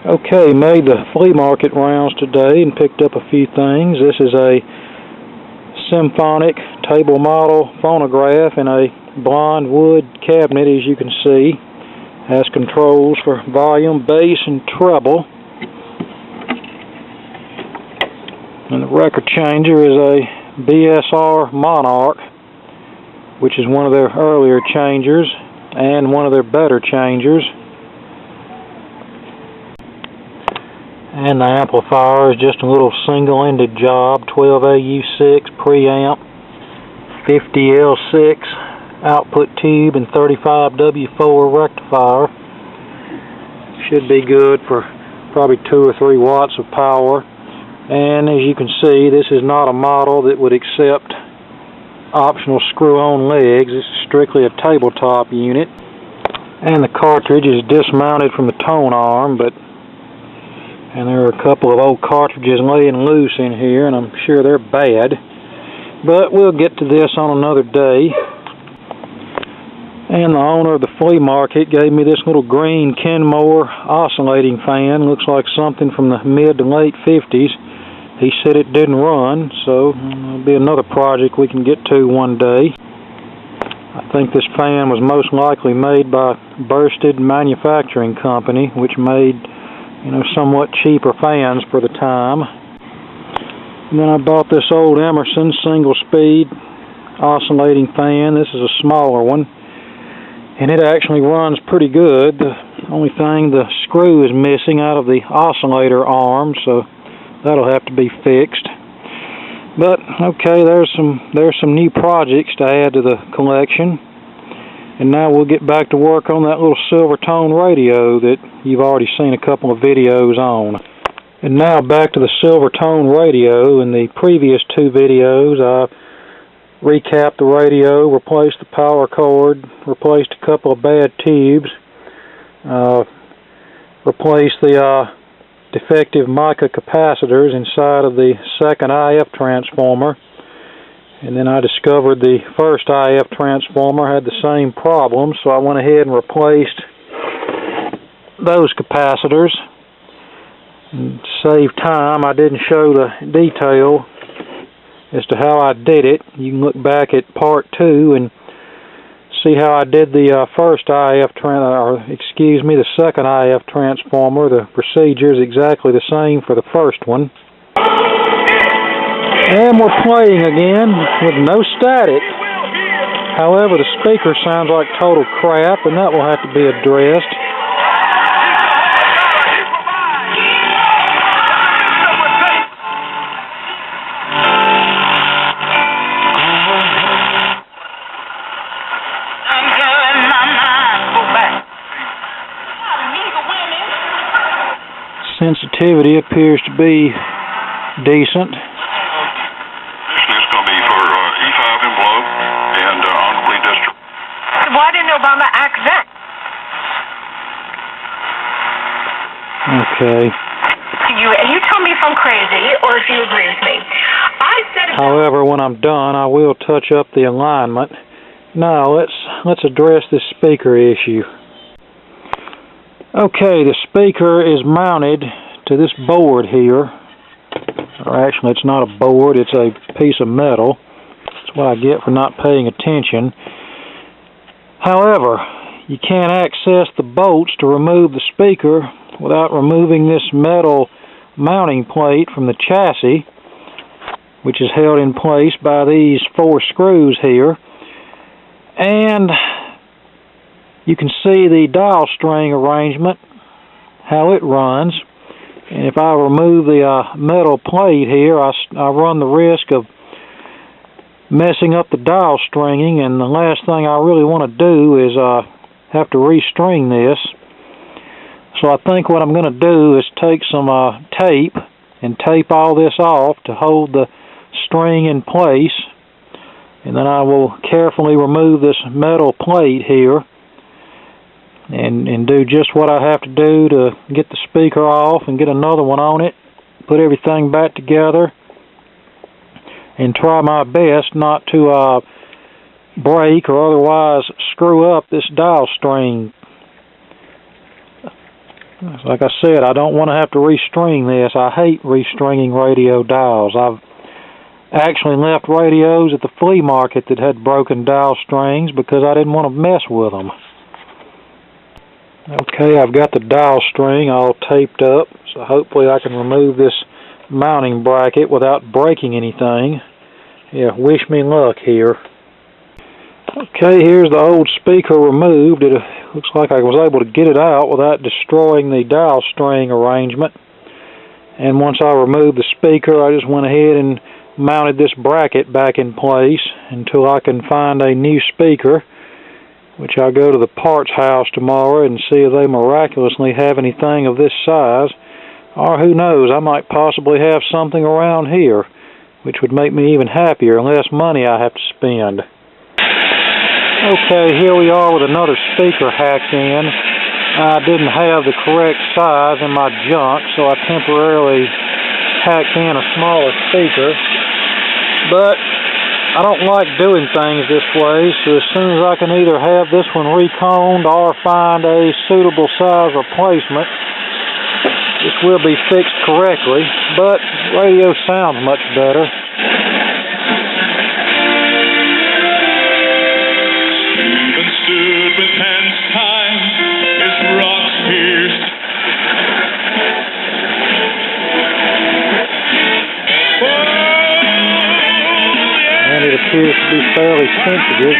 Okay, made the flea market rounds today and picked up a few things. This is a Symphonic table model phonograph in a blonde wood cabinet, as you can see. Has controls for volume, bass, and treble. And the record changer is a BSR Monarch, which is one of their earlier changers and one of their better changers. And the amplifier is just a little single-ended job, 12AU6 preamp, 50L6 output tube, and 35W4 rectifier. Should be good for probably 2 or 3 watts of power. And as you can see, this is not a model that would accept optional screw-on legs. This is strictly a tabletop unit. And the cartridge is dismounted from the tone arm, and there are a couple of old cartridges laying loose in here, and I'm sure they're bad. But we'll get to this on another day. And the owner of the flea market gave me this little green Kenmore oscillating fan. Looks like something from the mid to late 50s. He said it didn't run, so it'll be another project we can get to one day. I think this fan was most likely made by Bursted Manufacturing Company, which made somewhat cheaper fans for the time. And then I bought this old Emerson single-speed oscillating fan. This is a smaller one, and it actually runs pretty good. The only thing, the screw is missing out of the oscillator arm, so that'll have to be fixed. But okay, there's some new projects to add to the collection. And now we'll get back to work on that little Silvertone radio that you've already seen a couple of videos on. And now back to the Silvertone radio. In the previous 2 videos, I recapped the radio, replaced the power cord, replaced a couple of bad tubes, replaced the defective mica capacitors inside of the second IF transformer. And then I discovered the first IF transformer had the same problem, so I went ahead and replaced those capacitors. And to save time, I didn't show the detail as to how I did it. You can look back at part 2 and see how I did the the second IF transformer. The procedure is exactly the same for the first one. And we're playing again with no static. However, the speaker sounds like total crap, and that will have to be addressed. Sensitivity appears to be decent. Why didn't Obama act then? Okay. You tell me if I'm crazy or if you agree with me. However, when I'm done, I will touch up the alignment. Now, let's address this speaker issue. Okay, the speaker is mounted to this board here. Or actually, it's not a board, it's a piece of metal. That's what I get for not paying attention. However, you can't access the bolts to remove the speaker without removing this metal mounting plate from the chassis, which is held in place by these 4 screws here. And you can see the dial string arrangement, how it runs. And if I remove the metal plate here, I run the risk of messing up the dial stringing, and the last thing I really want to do is have to restring this. So I think what I'm going to do is take some tape and tape all this off to hold the string in place, and then I will carefully remove this metal plate here and do just what I have to do to get the speaker off and get another one on it, put everything back together, and try my best not to break or otherwise screw up this dial string. Like I said, I don't want to have to restring this. I hate restringing radio dials. I've actually left radios at the flea market that had broken dial strings because I didn't want to mess with them. Okay, I've got the dial string all taped up, so hopefully I can remove this mounting bracket without breaking anything. Yeah, wish me luck here. Okay, here's the old speaker removed. It looks like I was able to get it out without destroying the dial string arrangement. And once I removed the speaker, I just went ahead and mounted this bracket back in place until I can find a new speaker, which I'll go to the parts house tomorrow and see if they miraculously have anything of this size. Or who knows, I might possibly have something around here, which would make me even happier and less money I have to spend. Okay, here we are with another speaker hacked in. I didn't have the correct size in my junk, so I temporarily hacked in a smaller speaker. But I don't like doing things this way, so as soon as I can either have this one reconed or find a suitable size replacement, this will be fixed correctly, but radio sounds much better. And it appears to be fairly sensitive.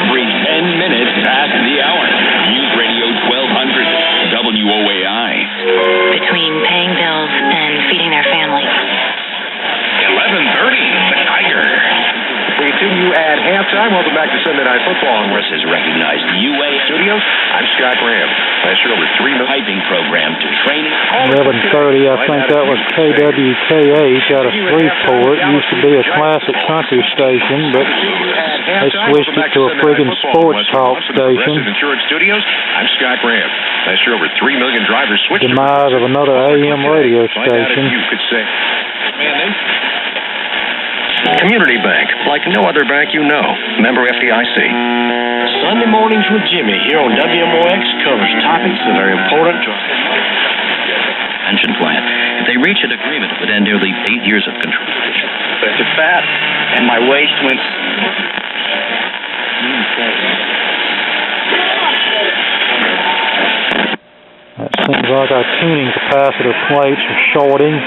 Bring 10 minutes past the hour. News Radio 1200, WOAI. Between paying bills and feeding their family. 11:30, the Tiger. We tune you at halftime. Welcome back to Sunday Night Football. This is recognized UA Studios. I'm Scott Graham. Last year over 3 million. piping program to training. 11:30, I think that was KWKH out of Shreveport. It used to be a classic country station, but they switched it to a friggin' sports talk station. Insurance Studios. I'm Scott Graham. Last year over 3 million drivers switched. Demise of another AM radio station. You could say. Community Bank, like no other bank you know. Member FDIC. Sunday Mornings with Jimmy here on WMOX covers topics that are important to Pension plan. If they reach an agreement, it would end nearly 8 years of contribution. It's fat, and my waist went. That seems like our tuning capacitor plates are shorting.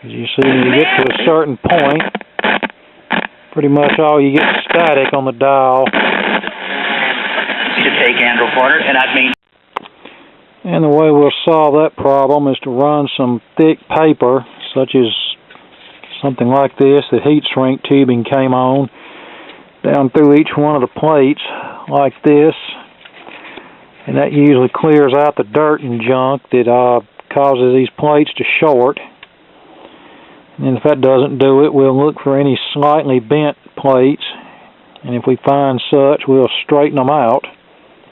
As you see, when you get to a certain point, pretty much all you get is static on the dial. To take Andrew Porter, and I mean. And the way we'll solve that problem is to run some thick paper, such as something like this that heat shrink tubing came on, down through each one of the plates like this. And that usually clears out the dirt and junk that causes these plates to short. And if that doesn't do it, we'll look for any slightly bent plates, and if we find such, we'll straighten them out,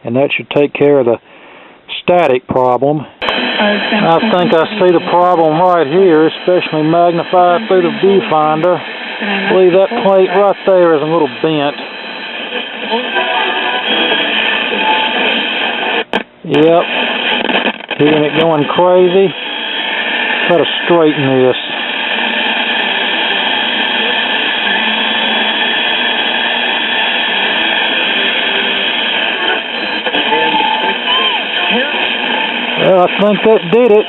and that should take care of the static problem. I think I see the problem right here, especially magnified through the viewfinder. I believe that plate right there is a little bent. Yep. Hearing it going crazy. Try to straighten this. Well, I think that did it.